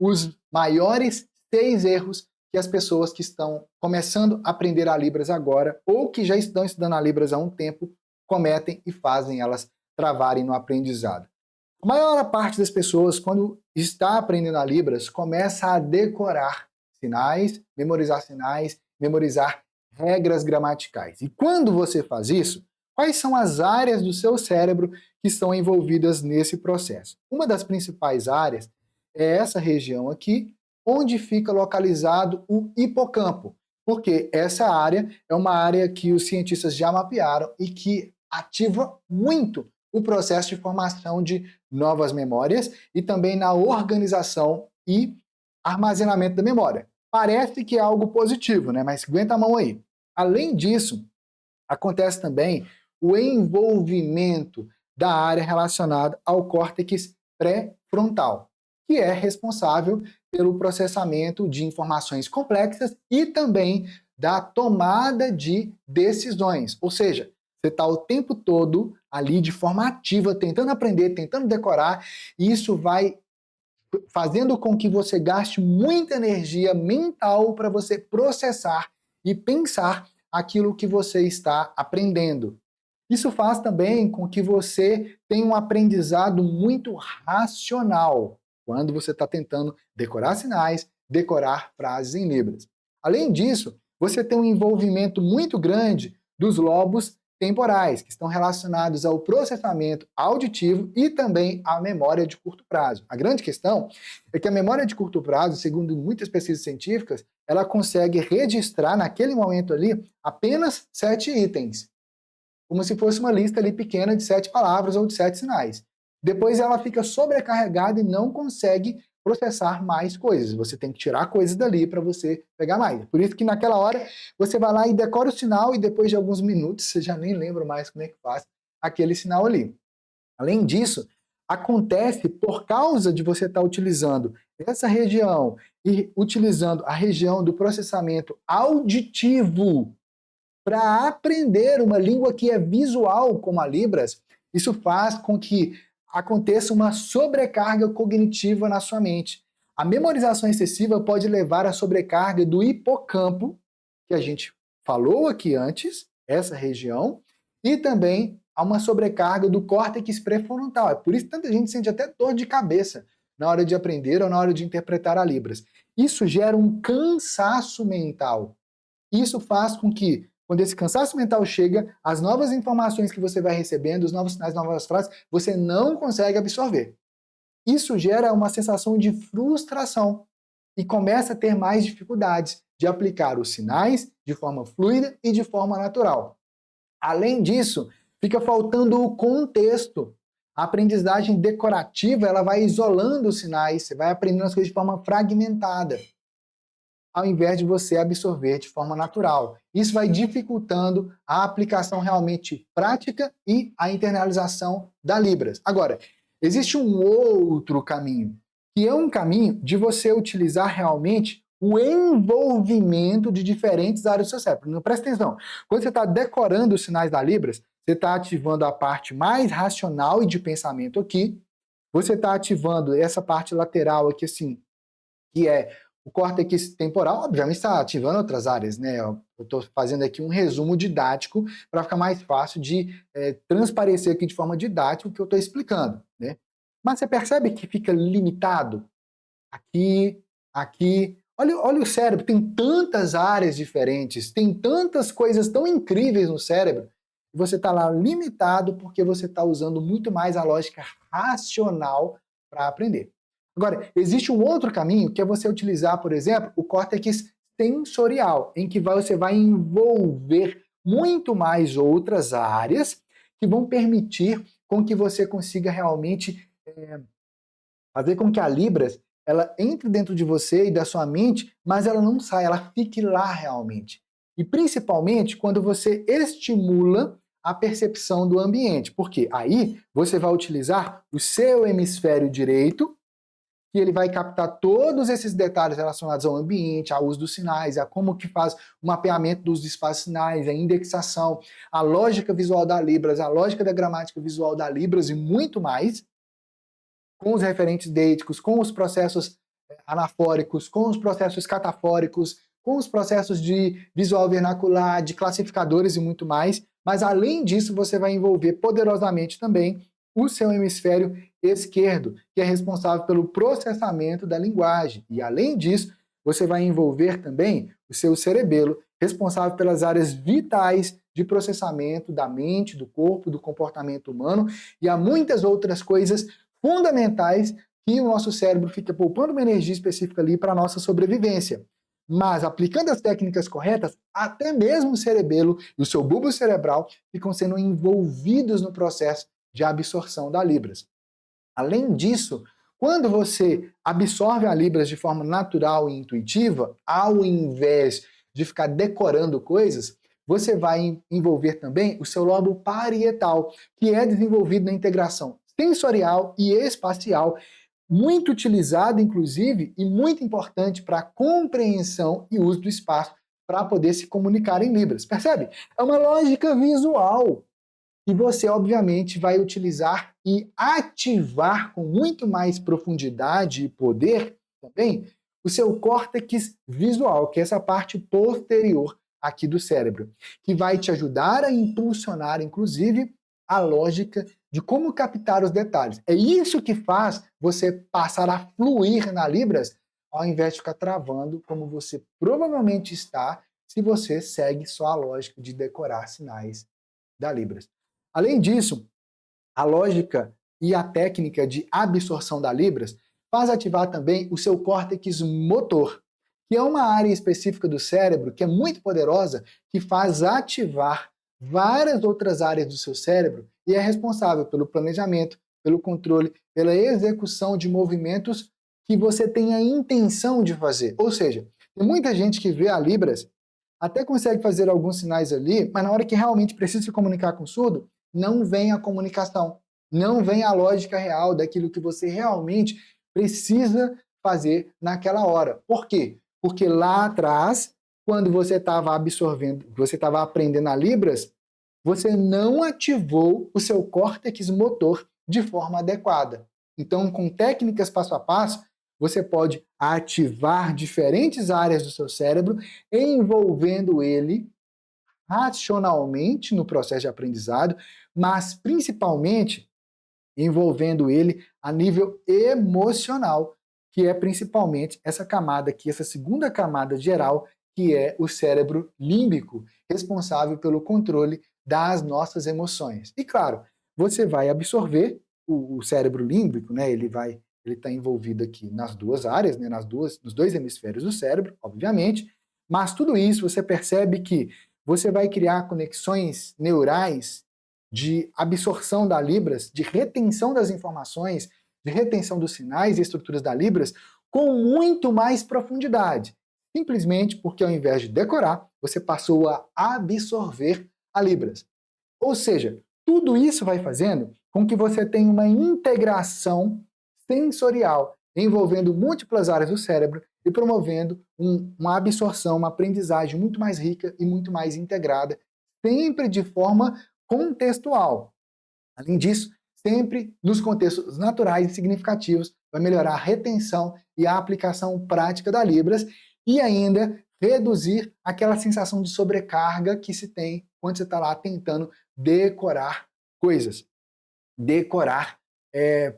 os maiores 6 erros que as pessoas que estão começando a aprender a Libras agora, ou que já estão estudando a Libras há um tempo, cometem e fazem elas travarem no aprendizado. A maior parte das pessoas, quando está aprendendo a Libras, começa a decorar sinais, memorizar regras gramaticais. E quando você faz isso, quais são as áreas do seu cérebro que estão envolvidas nesse processo? Uma das principais áreas é essa região aqui, onde fica localizado o hipocampo, porque essa área é uma área que os cientistas já mapearam e que ativa muito o processo de formação de novas memórias e também na organização e armazenamento da memória. Parece que é algo positivo, né? Mas aguenta a mão aí. Além disso, acontece também o envolvimento da área relacionada ao córtex pré-frontal, que é responsável pelo processamento de informações complexas e também da tomada de decisões. Ou seja, você está o tempo todo ali de forma ativa, tentando aprender, tentando decorar, e isso vai fazendo com que você gaste muita energia mental para você processar e pensar aquilo que você está aprendendo. Isso faz também com que você tenha um aprendizado muito racional, quando você está tentando decorar sinais, decorar frases em Libras. Além disso, você tem um envolvimento muito grande dos lobos temporais, que estão relacionados ao processamento auditivo e também à memória de curto prazo. A grande questão é que a memória de curto prazo, segundo muitas pesquisas científicas, ela consegue registrar naquele momento ali apenas 7 itens, como se fosse uma lista ali pequena de 7 palavras ou de 7 sinais. Depois ela fica sobrecarregada e não consegue processar mais coisas. Você tem que tirar coisas dali para você pegar mais. Por isso que naquela hora você vai lá e decora o sinal e depois de alguns minutos você já nem lembra mais como é que faz aquele sinal ali. Além disso, acontece por causa de você estar utilizando essa região e utilizando a região do processamento auditivo para aprender uma língua que é visual, como a Libras, isso faz com que aconteça uma sobrecarga cognitiva na sua mente. A memorização excessiva pode levar à sobrecarga do hipocampo, que a gente falou aqui antes, essa região, e também a uma sobrecarga do córtex pré-frontal. É por isso que tanta gente sente até dor de cabeça na hora de aprender ou na hora de interpretar a Libras. Isso gera um cansaço mental. Isso faz com que, quando esse cansaço mental chega, as novas informações que você vai recebendo, os novos sinais, novas frases, você não consegue absorver. Isso gera uma sensação de frustração e começa a ter mais dificuldades de aplicar os sinais de forma fluida e de forma natural. Além disso, fica faltando o contexto. A aprendizagem decorativa, ela vai isolando os sinais, você vai aprendendo as coisas de forma fragmentada, ao invés de você absorver de forma natural. Isso vai dificultando a aplicação realmente prática e a internalização da Libras. Agora, existe um outro caminho, que é um caminho de você utilizar realmente o envolvimento de diferentes áreas do seu cérebro. Não, presta atenção, quando você está decorando os sinais da Libras, você está ativando a parte mais racional e de pensamento aqui, você está ativando essa parte lateral aqui, assim, que é o córtex temporal, obviamente está ativando outras áreas, né? Eu estou fazendo aqui um resumo didático para ficar mais fácil de transparecer aqui de forma didática o que eu estou explicando, né? Mas você percebe que fica limitado aqui, aqui. Olha o cérebro, tem tantas áreas diferentes, tem tantas coisas tão incríveis no cérebro, e você está lá limitado porque você está usando muito mais a lógica racional para aprender. Agora, existe um outro caminho que é você utilizar, por exemplo, o córtex sensorial, em que você vai envolver muito mais outras áreas que vão permitir com que você consiga realmente fazer com que a Libras ela entre dentro de você e da sua mente, mas ela não sai, ela fique lá realmente. E principalmente quando você estimula a percepção do ambiente, porque aí você vai utilizar o seu hemisfério direito, que ele vai captar todos esses detalhes relacionados ao ambiente, ao uso dos sinais, a como que faz o mapeamento dos espaços sinais, a indexação, a lógica visual da Libras, a lógica da gramática visual da Libras e muito mais, com os referentes deíticos, com os processos anafóricos, com os processos catafóricos, com os processos de visual vernacular, de classificadores e muito mais. Mas, além disso, você vai envolver poderosamente também o seu hemisfério esquerdo, que é responsável pelo processamento da linguagem. E, além disso, você vai envolver também o seu cerebelo, responsável pelas áreas vitais de processamento da mente, do corpo, do comportamento humano, e há muitas outras coisas fundamentais que o nosso cérebro fica poupando uma energia específica ali para a nossa sobrevivência. Mas, aplicando as técnicas corretas, até mesmo o cerebelo e o seu bulbo cerebral ficam sendo envolvidos no processo de absorção da Libras. Além disso, quando você absorve a Libras de forma natural e intuitiva, ao invés de ficar decorando coisas, você vai envolver também o seu lobo parietal, que é desenvolvido na integração sensorial e espacial, muito utilizado, inclusive, e muito importante para a compreensão e uso do espaço para poder se comunicar em Libras. Percebe? É uma lógica visual que você, obviamente, vai utilizar e ativar com muito mais profundidade e poder também o seu córtex visual, que é essa parte posterior aqui do cérebro, que vai te ajudar a impulsionar, inclusive, a lógica de como captar os detalhes. É isso que faz você passar a fluir na Libras, ao invés de ficar travando, como você provavelmente está, se você segue só a lógica de decorar sinais da Libras. Além disso, a lógica e a técnica de absorção da Libras faz ativar também o seu córtex motor, que é uma área específica do cérebro que é muito poderosa, que faz ativar várias outras áreas do seu cérebro e é responsável pelo planejamento, pelo controle, pela execução de movimentos que você tem a intenção de fazer. Ou seja, tem muita gente que vê a Libras, até consegue fazer alguns sinais ali, mas na hora que realmente precisa se comunicar com o surdo, não vem a comunicação, não vem a lógica real daquilo que você realmente precisa fazer naquela hora. Por quê? Porque lá atrás, quando você estava absorvendo, você estava aprendendo a Libras, você não ativou o seu córtex motor de forma adequada. Então, com técnicas passo a passo, você pode ativar diferentes áreas do seu cérebro, envolvendo ele racionalmente no processo de aprendizado, mas principalmente envolvendo ele a nível emocional, que é principalmente essa camada aqui, essa segunda camada geral, que é o cérebro límbico, responsável pelo controle das nossas emoções. E claro, você vai absorver o cérebro límbico, né? Ele está envolvido aqui nas duas áreas, né? Nos dois hemisférios do cérebro, obviamente, mas tudo isso você percebe que você vai criar conexões neurais de absorção da Libras, de retenção das informações, de retenção dos sinais e estruturas da Libras com muito mais profundidade. Simplesmente porque ao invés de decorar, você passou a absorver a Libras. Ou seja, tudo isso vai fazendo com que você tenha uma integração sensorial envolvendo múltiplas áreas do cérebro e promovendo uma absorção, uma aprendizagem muito mais rica e muito mais integrada, sempre de forma contextual. Além disso, sempre nos contextos naturais e significativos, vai melhorar a retenção e a aplicação prática da Libras e ainda reduzir aquela sensação de sobrecarga que se tem quando você está lá tentando decorar coisas, decorar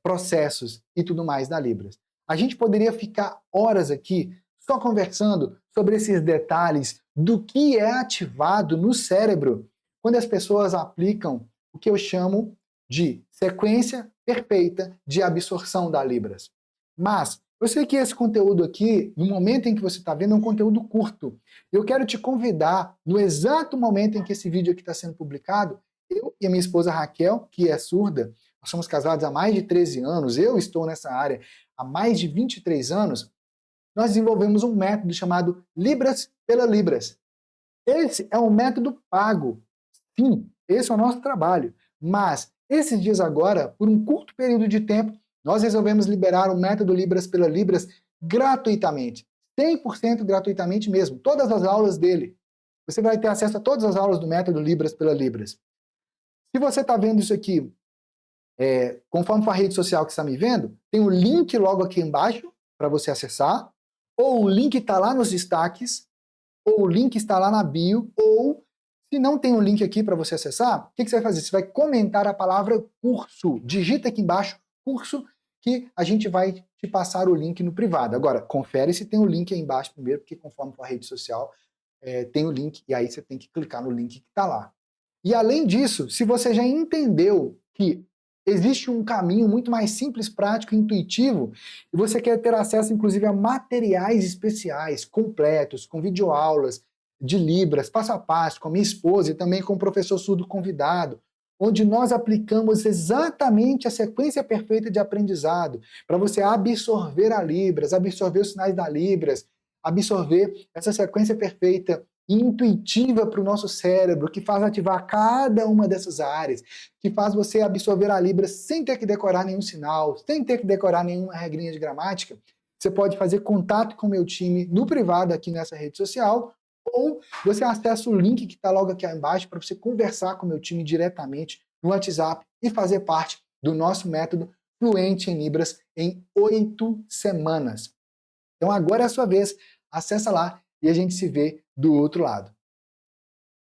processos e tudo mais da Libras. A gente poderia ficar horas aqui só conversando sobre esses detalhes do que é ativado no cérebro quando as pessoas aplicam o que eu chamo de sequência perfeita de absorção da Libras. Mas eu sei que esse conteúdo aqui, no momento em que você está vendo, é um conteúdo curto. Eu quero te convidar, no exato momento em que esse vídeo aqui está sendo publicado, eu e a minha esposa Raquel, que é surda, nós somos casados há mais de 13 anos, eu estou nessa área há mais de 23 anos, nós desenvolvemos um método chamado Libras pela Libras. Esse é um método pago. Sim, esse é o nosso trabalho. Mas, esses dias agora, por um curto período de tempo, nós resolvemos liberar o método Libras pela Libras gratuitamente. 100% gratuitamente mesmo. Todas as aulas dele. Você vai ter acesso a todas as aulas do método Libras pela Libras. Se você está vendo isso aqui, conforme for a rede social que está me vendo, tem o link logo aqui embaixo, para você acessar, ou o link está lá nos destaques, ou o link está lá na bio, ou se não tem um link aqui para você acessar, o que você vai fazer? Você vai comentar a palavra curso. Digita aqui embaixo, curso, que a gente vai te passar o link no privado. Agora, confere se tem o link aí embaixo primeiro, porque conforme for a rede social, tem o link, e aí você tem que clicar no link que está lá. E além disso, se você já entendeu que existe um caminho muito mais simples, prático e intuitivo, e você quer ter acesso, inclusive, a materiais especiais, completos, com videoaulas de Libras, passo a passo, com a minha esposa e também com o professor surdo convidado, onde nós aplicamos exatamente a sequência perfeita de aprendizado, para você absorver a Libras, absorver os sinais da Libras, absorver essa sequência perfeita e intuitiva para o nosso cérebro, que faz ativar cada uma dessas áreas, que faz você absorver a Libras sem ter que decorar nenhum sinal, sem ter que decorar nenhuma regrinha de gramática. Você pode fazer contato com o meu time no privado aqui nessa rede social, ou você acessa o link que está logo aqui embaixo para você conversar com o meu time diretamente no WhatsApp e fazer parte do nosso método Fluente em Libras em 8 semanas. Então agora é a sua vez, acessa lá e a gente se vê do outro lado.